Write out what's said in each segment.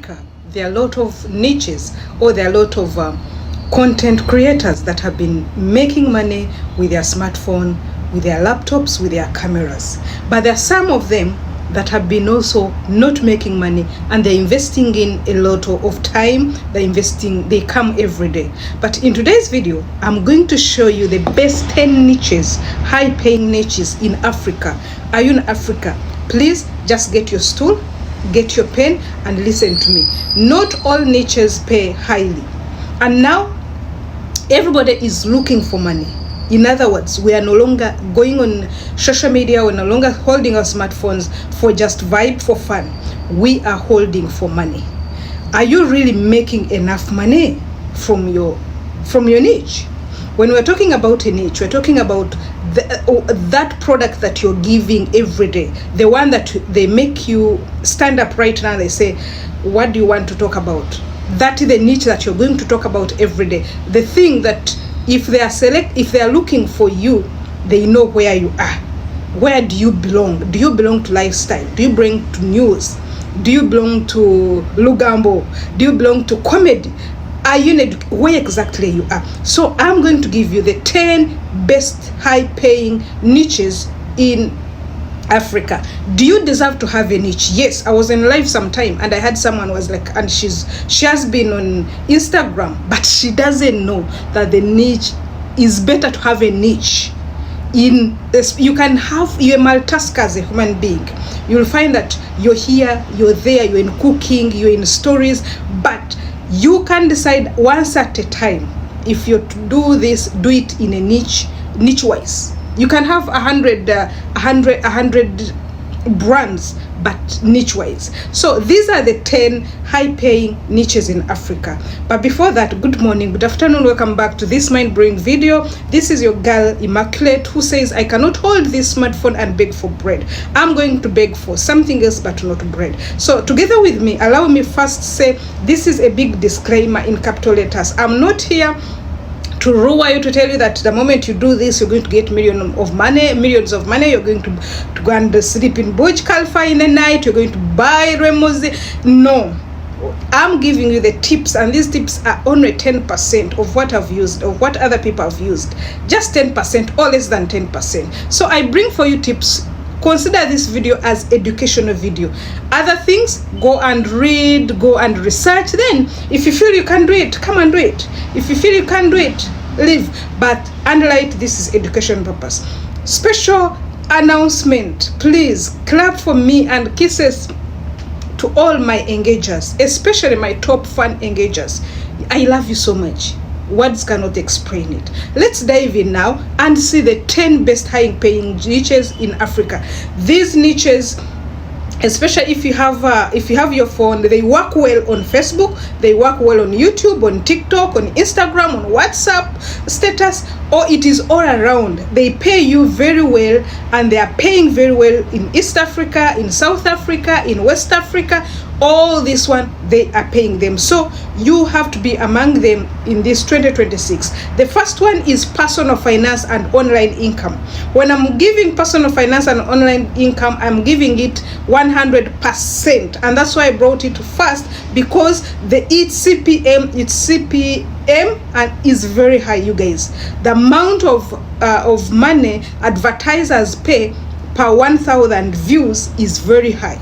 Africa, there are a lot of niches, or there are a lot of content creators that have been making money with their smartphone, with their laptops, with their cameras. But there are some of them that have been also not making money, and they're investing in a lot of time. They come every day. But in today's video, I'm going to show you the best 10 niches, high paying niches in Africa. Are you in Africa? Please just get your stool, get your pen, and listen to me. Not all niches pay highly. And now everybody is looking for money. In other words, we are no longer going on social media. We're no longer holding our smartphones for just vibe, for fun. We are holding for money. Are you really making enough money from your niche? When we're talking about a niche, we're talking about that product that you're giving every day, the one that they make you stand up right now. They say, what do you want to talk about? That is the niche that you're going to talk about every day. The thing that if they are looking for you, they know where you are. Where do you belong? Do you belong to lifestyle? Do you belong to news? Do you belong to Lugambo? Do you belong to comedy? Are you where exactly you are? So I'm going to give you the 10 best high-paying niches in Africa. Do you deserve to have a niche? Yes, I was in live sometime and I had someone was like, and she has been on Instagram, but she doesn't know that the niche is better to have a niche. In this, you're multitasker as a human being. You'll find that you're here, you're there, you're in cooking, you're in stories, but you can decide once at a time. If you do this, do it in a niche wise. You can have 100 brands, but niche wise. So these are the 10 high paying niches in Africa. But before that, good morning, good afternoon, welcome back to this mind blowing video. This is your girl Immaculate, who says I cannot hold this smartphone and beg for bread. I'm going to beg for something else but not bread. So together with me, allow me first say this is a big disclaimer in capital letters. I'm not here to rule you, to tell you that the moment you do this, you're going to get millions of money. You're going to go and sleep in Burj Khalifa in the night. You're going to buy Remozi. No, I'm giving you the tips, and these tips are only 10% of what I've used, of what other people have used. Just 10% or less than 10%. So I bring for you tips. Consider this video as educational video. Other things, go and read, go and research. Then if you feel you can do it, come and do it. If you feel you can't do it, leave. But unlike this is education purpose. Special announcement, please clap for me and kisses to all my engagers, especially my top fan engagers. I love you so much. Words cannot explain it. Let's dive in now and see the 10 best high-paying niches in Africa. These niches, especially if you have your phone, they work well on Facebook, they work well on YouTube, on TikTok, on Instagram, on WhatsApp status, or it is all around. They pay you very well, and they are paying very well in East Africa, in South Africa, in West Africa. All this one, they are paying them. So you have to be among them in this 2026. The first one is personal finance and online income. When I'm giving personal finance and online income, I'm giving it 100%, and that's why I brought it first, because it's CPM and is very high, you guys. The amount of money advertisers pay per 1,000 views is very high.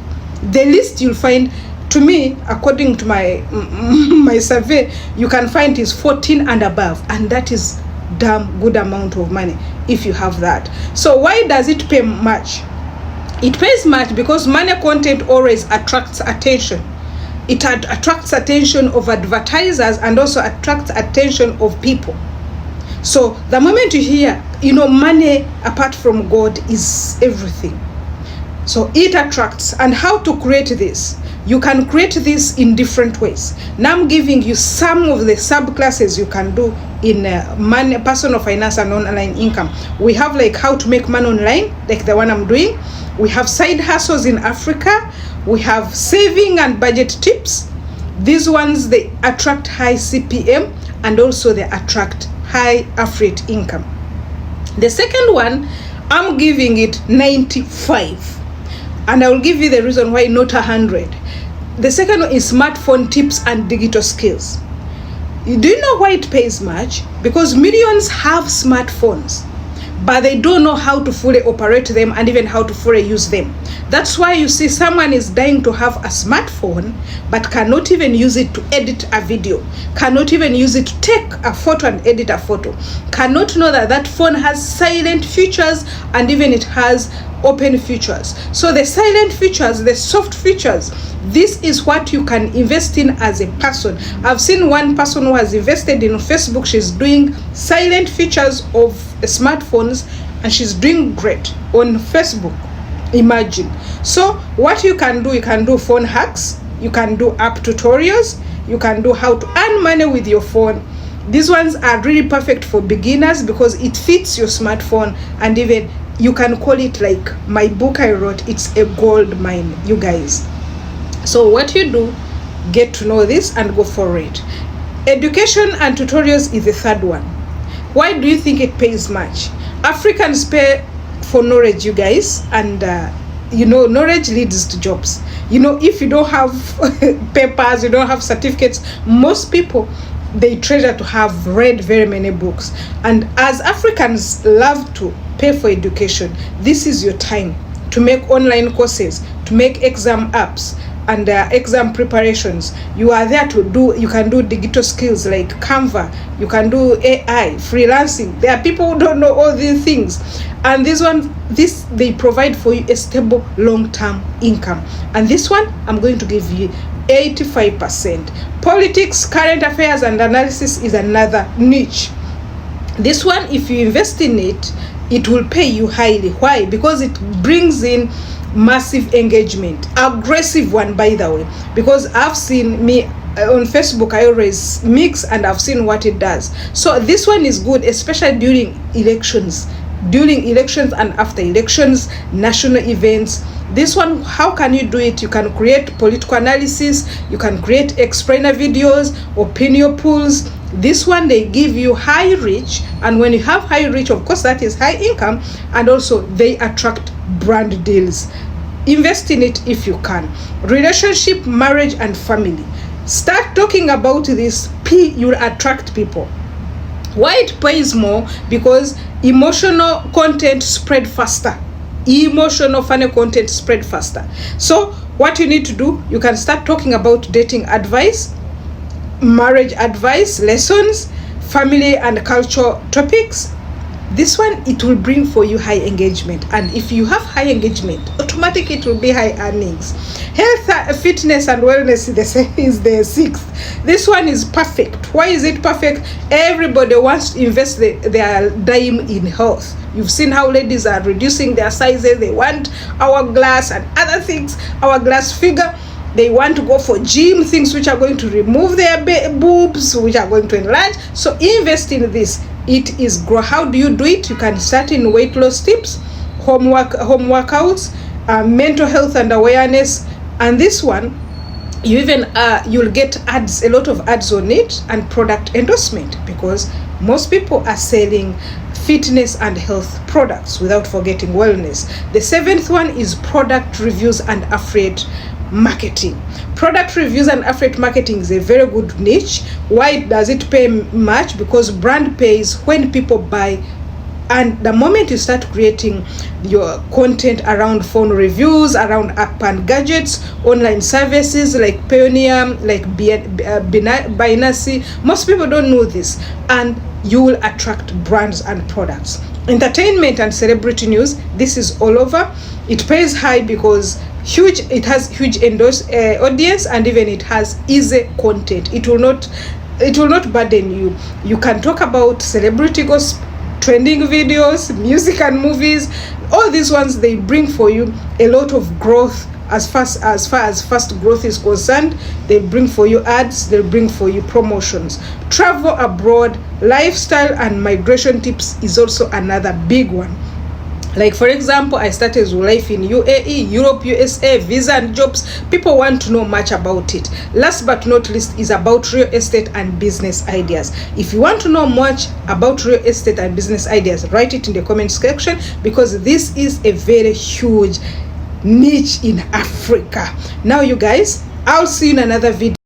The least you'll find, to me, according to my survey, you can find is 14 and above, and that is damn good amount of money if you have that. So why does it pay much? It pays much because money content always attracts attention. It attracts attention of advertisers and also attracts attention of people. So the moment you hear, money apart from God is everything. So it attracts. And how to create this? You can create this in different ways. Now I'm giving you some of the subclasses you can do in money, personal finance and online income. We have like how to make money online, like the one I'm doing. We have side hustles in Africa. We have saving and budget tips. These ones, they attract high CPM, and also they attract high affiliate income. The second one, I'm giving it 95. And I will give you the reason why not 100. The second one is smartphone tips and digital skills. Do you know why it pays much? Because millions have smartphones, but they don't know how to fully operate them and even how to fully use them. That's why you see someone is dying to have a smartphone but cannot even use it to edit a video, cannot even use it to take a photo and edit a photo, cannot know that that phone has silent features and even it has open features. So the silent features, the soft features, this is what you can invest in as a person. I've seen one person who has invested in Facebook. She's doing silent features of smartphones and she's doing great on Facebook. Imagine. So what you can do phone hacks, you can do app tutorials, you can do how to earn money with your phone. These ones are really perfect for beginners because it fits your smartphone, and even you can call it like my book I wrote, it's a gold mine, you guys. So what you do, get to know this and go for it. Education and tutorials is the third one. Why do you think it pays much? Africans pay for knowledge, you guys, and knowledge leads to jobs. If you don't have papers, you don't have certificates, most people, they treasure to have read very many books. And as Africans love to pay for education, this is your time to make online courses, to make exam apps and exam preparations. You are there to do, you can do digital skills like Canva, you can do AI, freelancing. There are people who don't know all these things. And this they provide for you a stable long-term income. And this one, I'm going to give you 85%. Politics, current affairs, and analysis is another niche. This one, if you invest in it, it will pay you highly. Why? Because it brings in massive engagement, aggressive one, by the way, because I've seen me on Facebook, I always mix and I've seen what it does. So this one is good, especially during elections and after elections, national events. This one, how can you do it? You can create political analysis, you can create explainer videos, opinion polls. This one, they give you high reach, and when you have high reach, of course, that is high income, and also they attract brand deals. Invest in it if you can. Relationship, marriage, and family. Start talking about this. You'll attract people. Why it pays more? Because emotional content spread faster. Emotional funny content spread faster. So what you need to do, you can start talking about dating advice, marriage advice, lessons, family and culture topics. This one, it will bring for you high engagement, and if you have high engagement, automatically it will be high earnings. Health, fitness, and wellness is the sixth. This one is perfect. Why is it perfect? Everybody wants to invest their dime in health. You've seen how ladies are reducing their sizes. They want hourglass and other things, hourglass figure. They want to go for gym, things which are going to remove their boobs, which are going to enlarge. So invest in this. It is grow. How do you do it? You can start in weight loss tips, home workouts, mental health and awareness. And this one, you'll get ads, a lot of ads on it, and product endorsement, because most people are selling fitness and health products without forgetting wellness. The seventh one is product reviews and affiliate marketing. Product reviews and affiliate marketing is a very good niche. Why does it pay much? Because brand pays when people buy, and the moment you start creating your content around phone reviews, around app and gadgets, online services like Pioneer, like Binance, most people don't know this, and you will attract brands and products. Entertainment and celebrity news, this is all over. It pays high because it has huge audience, and even it has easy content. It will not burden you. You can talk about celebrity gossip, trending videos, music and movies. All these ones, they bring for you a lot of growth. As far as fast growth is concerned, they bring for you ads, they bring for you promotions. Travel abroad, lifestyle and migration tips is also another big one. Like, for example, I started life in UAE, Europe, USA, visa and jobs. People want to know much about it. Last but not least is about real estate and business ideas. If you want to know much about real estate and business ideas, write it in the comment section, because this is a very huge niche in Africa. Now, you guys, I'll see you in another video.